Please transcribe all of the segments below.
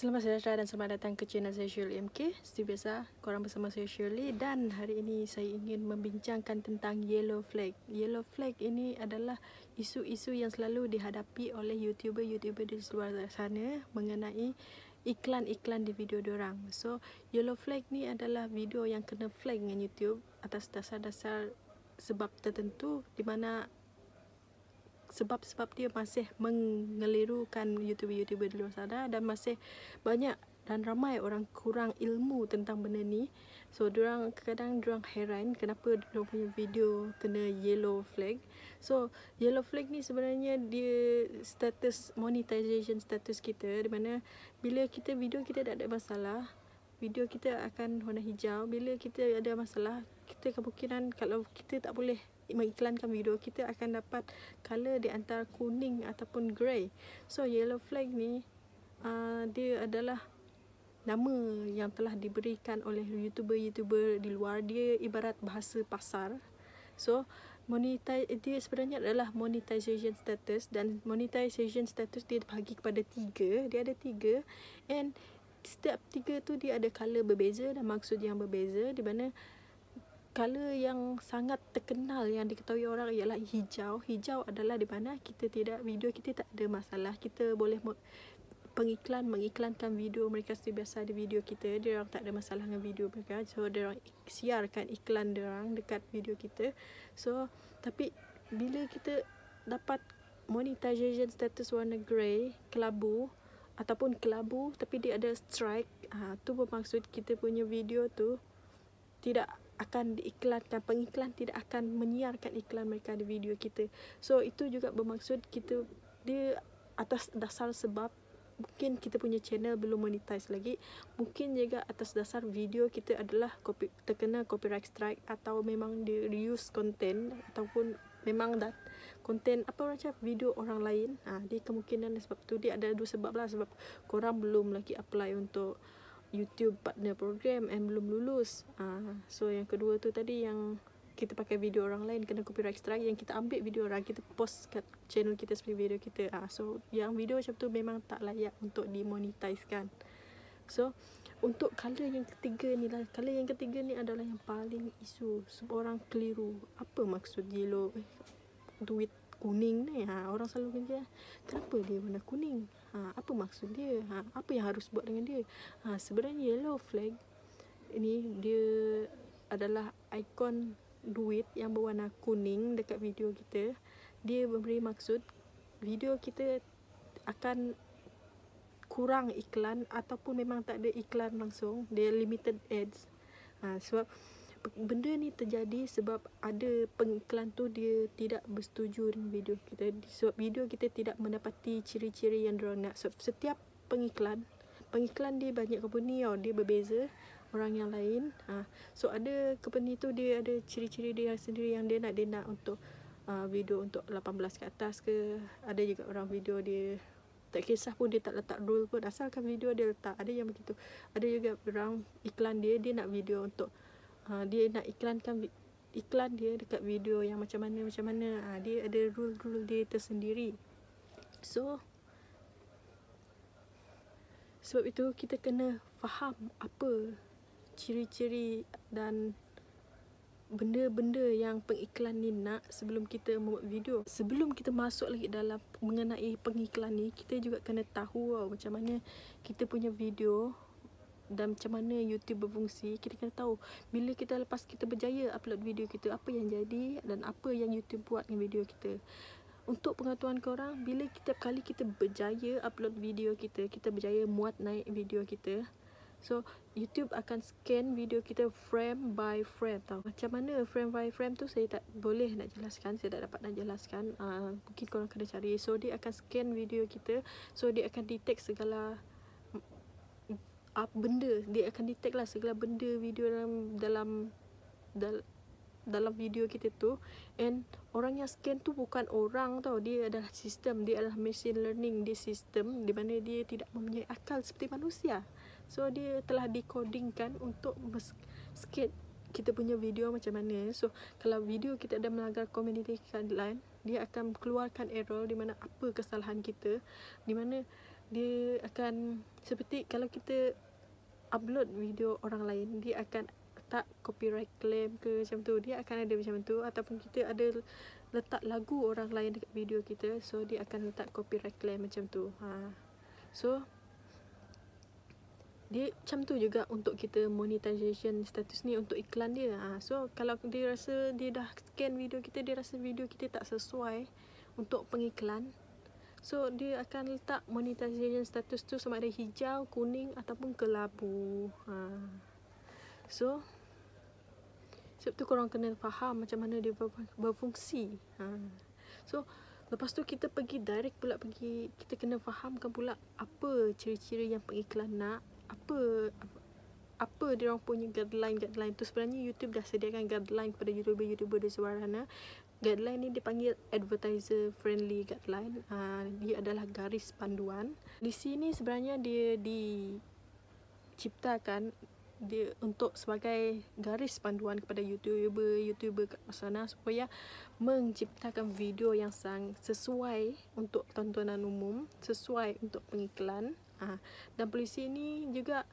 Selamat sejahtera dan selamat datang ke channel saya Shirley MK. Seperti biasa, korang bersama saya Shirley dan hari ini saya ingin membincangkan tentang yellow flag. Yellow flag ini adalah isu-isu yang selalu dihadapi oleh YouTuber-YouTuber di luar sana mengenai iklan-iklan di video diorang. So, yellow flag ni adalah video yang kena flag dengan YouTube atas dasar-dasar sebab tertentu di mana sebab-sebab dia masih mengelirukan YouTuber-YouTuber di luar sana dan masih banyak dan ramai orang kurang ilmu tentang benda ni. So diorang kadang heran kenapa diorang punya video kena yellow flag. So yellow flag ni sebenarnya dia status monetization status kita, di mana bila video kita tak ada masalah, video kita akan warna hijau. Bila kita ada masalah, kita kemungkinan kalau kita tak boleh mengiklankan video, kita akan dapat color di antara kuning ataupun grey. So yellow flag ni dia adalah nama yang telah diberikan oleh YouTuber-YouTuber di luar. Dia ibarat bahasa pasar. So dia sebenarnya adalah monetization status, dan monetization status dia bagi kepada tiga. Dia ada tiga, and setiap tiga tu dia ada color berbeza dan maksud yang berbeza, di mana color yang sangat terkenal yang diketahui orang ialah hijau. Hijau adalah di mana video kita tak ada masalah, kita boleh mengiklankan video mereka seperti biasa di video kita. Dia orang tak ada masalah dengan video mereka, so dia orang siarkan iklan dia orang dekat video kita. So tapi bila kita dapat monetization status warna grey, kelabu ataupun kelabu tapi dia ada strike, tu bermaksud kita punya video tu tidak akan diiklankan, pengiklan tidak akan menyiarkan iklan mereka di video kita. So itu juga bermaksud dia atas dasar sebab mungkin kita punya channel belum monetize lagi, mungkin juga atas dasar video kita adalah terkena copyright strike, atau memang dia reuse content, ataupun memang konten macam video orang lain. Dia kemungkinan sebab tu. Dia ada dua sebab lah, sebab korang belum lagi apply untuk YouTube partner program and belum lulus. So yang kedua tu tadi, yang kita pakai video orang lain kena copyright strike, yang kita ambil video orang, kita post kat channel kita seperti video kita. So yang video macam tu memang tak layak untuk dimonetizekan. So untuk color yang ketiga ni lah, color yang ketiga ni adalah yang paling isu. Sebab orang keliru apa maksud yellow, duit kuning ni. Orang selalu kata, kenapa dia warna kuning? Apa maksud dia? Apa yang harus buat dengan dia? Sebenarnya yellow flag ini dia adalah ikon duit yang berwarna kuning dekat video kita. Dia memberi maksud video kita akan kurang iklan, ataupun memang tak ada iklan langsung, dia limited ads. Sebab benda ni terjadi sebab ada pengiklan tu dia tidak bersetuju dengan video kita, sebab video kita tidak mendapati ciri-ciri yang diorang nak. Setiap pengiklan dia banyak company dia berbeza orang yang lain. So ada company tu dia ada ciri-ciri dia sendiri yang dia nak untuk video untuk 18 ke atas ke. Ada juga orang video dia tak kisah pun, dia tak letak rule pun, asalkan video dia letak. Ada yang begitu. Ada juga orang iklan dia nak video untuk dia nak iklan dia dekat video yang macam mana. Dia ada rule dia tersendiri. So sebab itu kita kena faham apa ciri-ciri dan benda-benda yang pengiklan ni nak sebelum kita membuat video. Sebelum kita masuk lagi dalam mengenai pengiklan ni, kita juga kena tahu macam mana kita punya video dan macam mana YouTube berfungsi. Kita kena tahu bila lepas kita berjaya upload video kita, apa yang jadi dan apa yang YouTube buat dengan video kita. Untuk pengetahuan korang, bila kali kita berjaya upload video kita berjaya muat naik video kita, so YouTube akan scan video kita frame by frame tau. Macam mana frame by frame tu saya tak boleh nak jelaskan, saya tak dapat nak jelaskan. Mungkin korang kena cari. So dia akan scan video kita, so dia akan detect segala benda, dia akan detect lah segala benda video dalam video kita tu. And orang yang scan tu bukan orang tau, dia adalah sistem, dia adalah machine learning. Dia sistem di mana dia tidak mempunyai akal seperti manusia. So dia telah dikodingkan untuk scan kita punya video macam mana. So kalau video kita ada melanggar community guideline, dia akan keluarkan error di mana apa kesalahan kita, di mana dia akan seperti kalau kita upload video orang lain, dia akan letak copyright claim ke macam tu, dia akan ada macam tu. Ataupun kita ada letak lagu orang lain dekat video kita, so dia akan letak copyright claim macam tu. So dia macam tu juga untuk kita monetization status ni untuk iklan dia. So kalau dia rasa dia dah scan video kita, dia rasa video kita tak sesuai untuk pengiklan, so dia akan letak monetization status tu sama ada hijau, kuning ataupun kelabu. So sebab tu korang kena faham macam mana dia berfungsi. So lepas tu kita pergi direct pula, kita kena fahamkan pula apa ciri-ciri yang pengiklan nak, apa dia orang punya guideline tu. Sebenarnya YouTube dah sediakan guideline kepada YouTuber di luar sana. Guideline ni dipanggil advertiser friendly guideline. Dia adalah garis panduan. Di sini sebenarnya dia diciptakan dia untuk sebagai garis panduan kepada YouTuber kat sana supaya menciptakan video yang sesuai untuk tontonan umum, sesuai untuk pengiklan. Dan polisi ni juga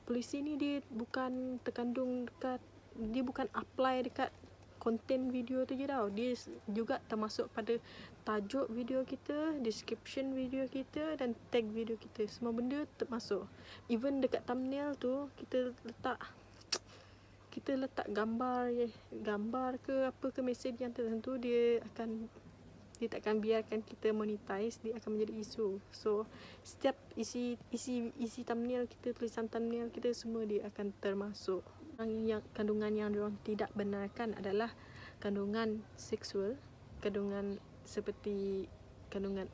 polisi ni dia bukan terkandung dekat, dia bukan apply dekat konten video tu je tau. Dia juga termasuk pada tajuk video kita, description video kita dan tag video kita. Semua benda termasuk. Even dekat thumbnail tu kita letak gambar ke apa ke mesej yang tertentu, dia takkan biarkan kita monetize, dia akan menjadi isu. So setiap isi thumbnail kita, tulisan thumbnail kita, semua dia akan termasuk. Kandungan yang diorang tidak benarkan adalah kandungan seksual, kandungan seperti kandungan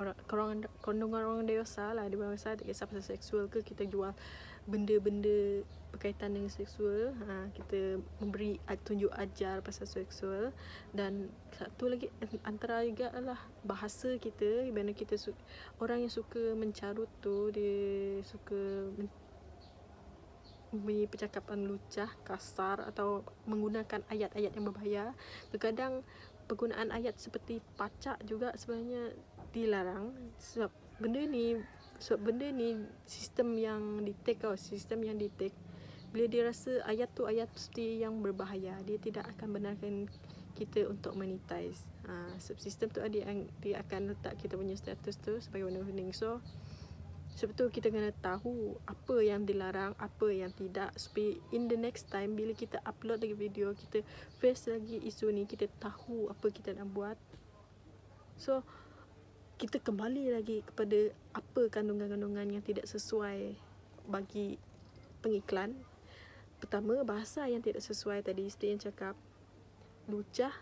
orang dewasa lah. Dia dewasa tak kisah pasal seksual ke, kita jual benda-benda berkaitan dengan seksual, kita memberi tunjuk ajar pasal seksual. Dan satu lagi antara juga adalah bahasa kita. Bila kita orang yang suka mencarut tu, dia suka mempunyai percakapan lucah, kasar atau menggunakan ayat-ayat yang berbahaya. Terkadang penggunaan ayat seperti pacak juga sebenarnya dilarang. Sebab benda ni sistem yang detect, bila dia rasa ayat tu ayat seperti yang berbahaya, dia tidak akan benarkan kita untuk monetize. Sebab sistem tu dia akan letak kita punya status tu sebagai warning. So sebab tu kita kena tahu apa yang dilarang, apa yang tidak, supaya in the next time bila kita upload lagi video, kita face lagi isu ni, kita tahu apa kita nak buat. So kita kembali lagi kepada apa kandungan-kandungan yang tidak sesuai bagi pengiklan. Pertama, bahasa yang tidak sesuai tadi, seperti yang cakap, lucah,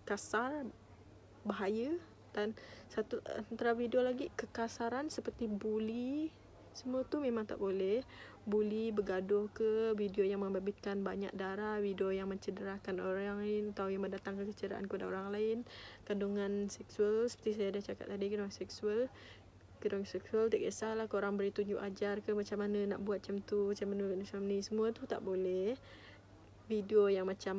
kasar, bahaya. Dan satu antara video lagi, kekasaran seperti bully, semua tu memang tak boleh. Bully, bergaduh ke, video yang membabitkan banyak darah, video yang mencederakan orang lain atau yang mendatangkan kecederaan kepada orang lain. Kandungan seksual, seperti saya dah cakap tadi, kandungan seksual tak kisahlah korang beri tunjuk ajar ke macam mana nak buat macam tu, macam mana macam ni, semua tu tak boleh. Video yang macam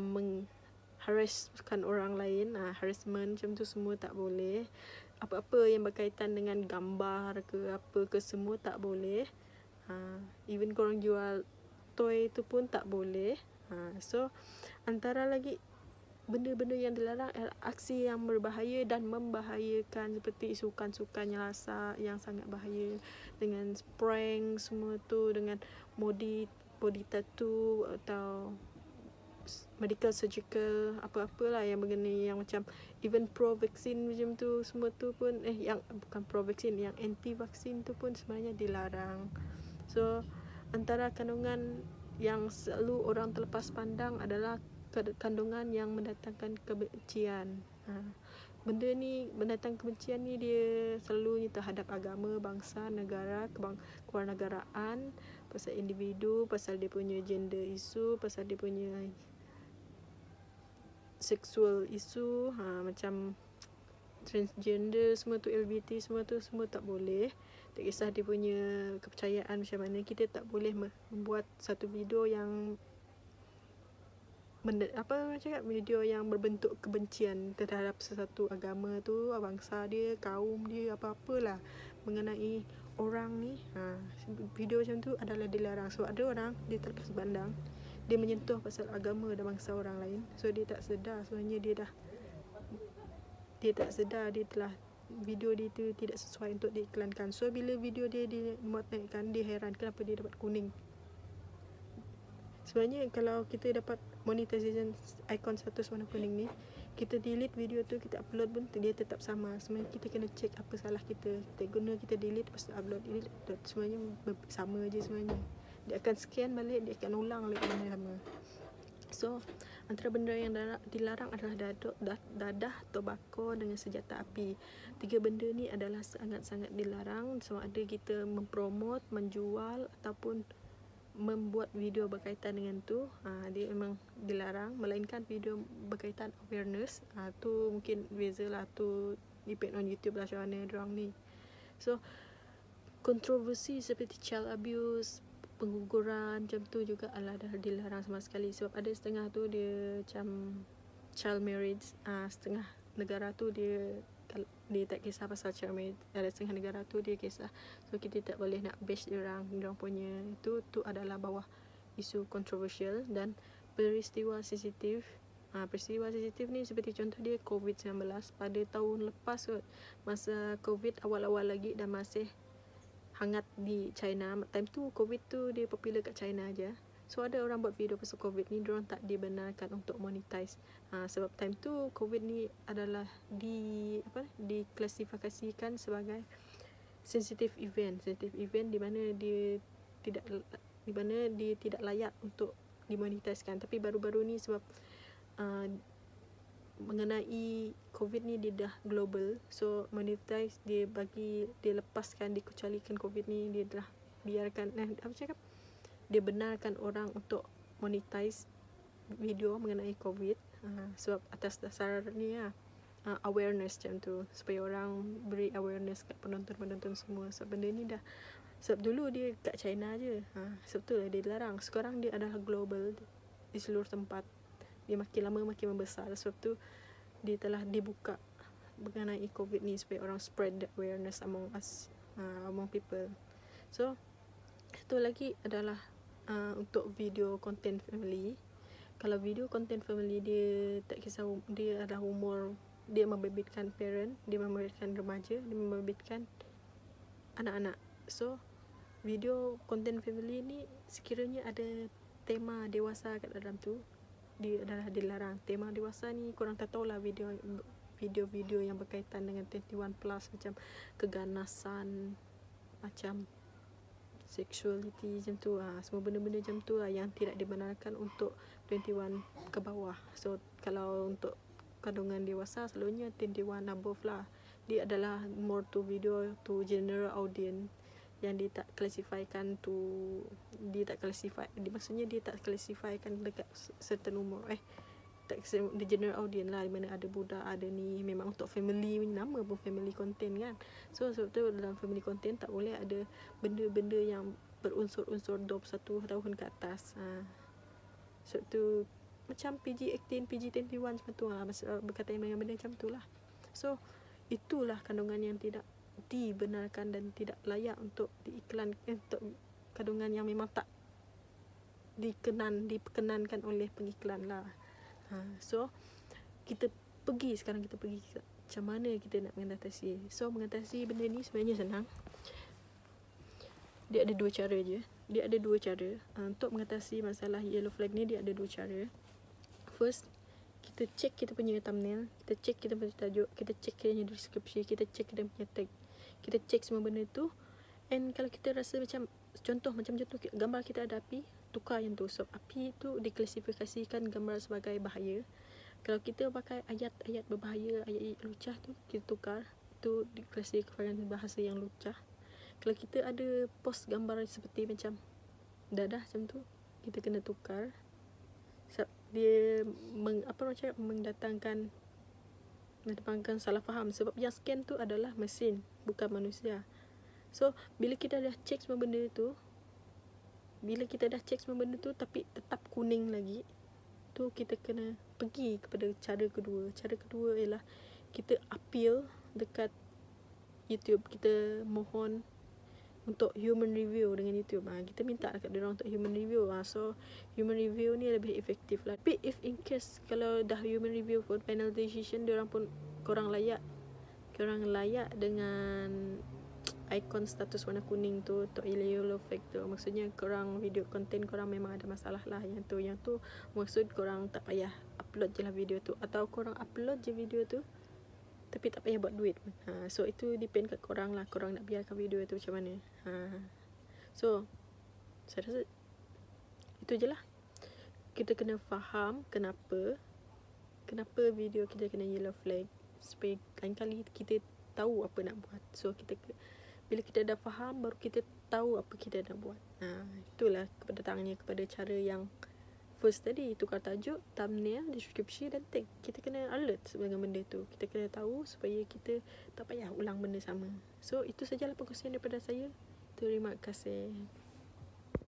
harasskan orang lain, harassment macam tu semua tak boleh. Apa-apa yang berkaitan dengan gambar ke apa ke, semua tak boleh. Even korang jual toy tu pun tak boleh. So antara lagi benda-benda yang dilarang adalah aksi yang berbahaya dan membahayakan, seperti sukan-sukan yang sangat bahaya, dengan prank semua tu, dengan body tattoo atau medical surgical, apa-apalah yang mengenai yang macam even pro vaksin macam tu, semua tu pun yang bukan pro vaksin, yang anti vaksin tu pun sebenarnya dilarang. So antara kandungan yang selalu orang terlepas pandang adalah kandungan yang mendatangkan kebencian. Benda ni, mendatangkan kebencian ni, dia selalunya terhadap agama, bangsa, negara, kewarganegaraan, pasal individu, pasal dia punya gender isu, pasal dia punya seksual isu, macam transgender, semua tu, LGBT, semua tu semua tak boleh. Tak kisah dia punya kepercayaan macam mana, kita tak boleh membuat satu video yang video yang berbentuk kebencian terhadap sesuatu agama tu, bangsa dia, kaum dia, apa-apalah, mengenai orang ni, video macam tu adalah dilarang. So ada orang dia terlepas pandang, dia menyentuh pasal agama dan bangsa orang lain. So dia tak sedar sebenarnya dia tak sedar dia telah video dia tu tidak sesuai untuk diiklankan. So bila video dia dimuat naikkan, dia heran kenapa dia dapat kuning. Sebenarnya kalau kita dapat monetization ikon status warna kuning ni, kita delete video tu, kita upload pun dia tetap sama. Sebenarnya kita kena check apa salah kita. Kita guna, kita delete, lepas tu upload, delete, upload. Sebenarnya sama je sebenarnya. Dia akan scan balik, dia akan ulang lagi benda sama. So antara benda yang dilarang adalah dadah, tobako dengan senjata api. 3 benda ni adalah sangat-sangat dilarang. Sama ada kita mempromot, menjual ataupun membuat video berkaitan dengan tu, dia memang dilarang. Melainkan video berkaitan awareness, tu mungkin beza lah, tu depend on YouTube lah macam mana diorang ni. So kontroversi seperti child abuse, pengguguran macam tu juga adalah dilarang sama sekali. Sebab ada setengah tu dia macam child marriage, setengah negara tu dia tak kisah pasal child marriage, ada setengah negara tu dia kisah. So kita tak boleh nak bash diorang punya tu adalah bawah isu kontroversial. Dan peristiwa sensitif, peristiwa sensitif ni seperti contoh dia COVID-19 pada tahun lepas kot, masa COVID awal-awal lagi dan masih hangat di China. Time tu COVID tu dia popular kat China aja. So ada orang buat video pasal COVID ni, diorang tak dibenarkan untuk monetize. Sebab time tu COVID ni adalah diklasifikasikan sebagai sensitive event di mana dia tidak layak untuk dimonetizkan. Tapi baru-baru ni sebab mengenai COVID ni dia dah global, so monetize dia lepaskan, dikecualikan COVID ni, dia dah biarkan dia benarkan orang untuk monetize video mengenai COVID, sebab atas dasar ni awareness macam tu, supaya orang beri awareness kat penonton-penonton semua. Sebab benda ni dah, sebab dulu dia kat China je, sebab tu lah dia dilarang. Sekarang dia adalah global di seluruh tempat, dia makin lama makin membesar. Sebab tu dia telah dibuka mengenai COVID ni supaya orang spread the awareness among us, among people. So satu lagi adalah untuk video content family. Kalau video content family, dia tak kisah dia adalah umur, dia membabitkan parent, dia membabitkan remaja, dia membabitkan anak-anak. So video content family ni sekiranya ada tema dewasa kat dalam tu, dia adalah dilarang. Tema dewasa ni korang tak tahulah, video-video yang berkaitan dengan 21 plus, macam keganasan, macam sexuality macam tu, semua benda-benda macam tu yang tidak dibenarkan untuk 21 ke bawah. So kalau untuk kandungan dewasa selalunya 21 above lah. Dia adalah more to video to general audience, yang dia tak klasifikasikan maksudnya dia tak klasifikasikan dekat certain umur, tak the general audience lah, di mana ada budak, ada ni, memang untuk family, nama pun family content kan. So sebab tu dalam family content tak boleh ada benda-benda yang berunsur-unsur 21 tahun ke atas. Sebab tu macam PG-18, PG-21 macam tu berkaitan dengan benda macam tu lah. So itulah kandungan yang tidak dibenarkan dan tidak layak untuk diiklankan, untuk kandungan yang memang tak diperkenankan oleh pengiklan lah. So sekarang kita pergi macam mana kita nak mengatasi. So mengatasi benda ni sebenarnya senang. Dia ada 2 cara je. Untuk mengatasi masalah yellow flag ni, dia ada 2 cara. First, kita check kita punya thumbnail, kita check kita punya tajuk, kita check kita punya description, kita check kita punya tag, kita check semua benda tu. And kalau kita rasa macam contoh gambar kita ada api, tukar yang tu. So api tu diklasifikasikan gambar sebagai bahaya. Kalau kita pakai ayat-ayat berbahaya, ayat-ayat lucah tu, kita tukar, tu diklasifikasikan bahasa yang lucah. Kalau kita ada post gambar seperti macam dadah macam tu, kita kena tukar. Sebab dia mendatangkan salah faham. Sebab yang scan tu adalah mesin, bukan manusia. So bila kita dah check semua benda tu, tapi tetap kuning lagi, tu kita kena pergi kepada cara kedua. Cara kedua ialah kita appeal dekat YouTube, kita mohon untuk human review dengan YouTube. Kita minta kat diorang untuk human review. So human review ni lebih efektif lah. Tapi if in case kalau dah human review pun, panel decision diorang pun korang layak dengan ikon status warna kuning tu, untuk yellow flag tu. Maksudnya korang video content korang memang ada masalah lah. Yang tu maksud korang tak payah upload je lah video tu, atau korang upload je video tu tapi tak payah buat duit pun. So itu depend kat korang lah, korang nak biarkan video tu macam mana. So saya rasa itu je lah. Kita kena faham kenapa video kita kena yellow flag, supaya lain kali kita tahu apa nak buat. So bila kita dah faham, baru kita tahu apa kita nak buat. Itulah datangnya kepada cara yang first tadi, tukar tajuk, thumbnail, description dan tag. Kita kena alert dengan benda tu. Kita kena tahu supaya kita tak payah ulang benda sama. So itu sajalah perkongsian daripada saya. Terima kasih.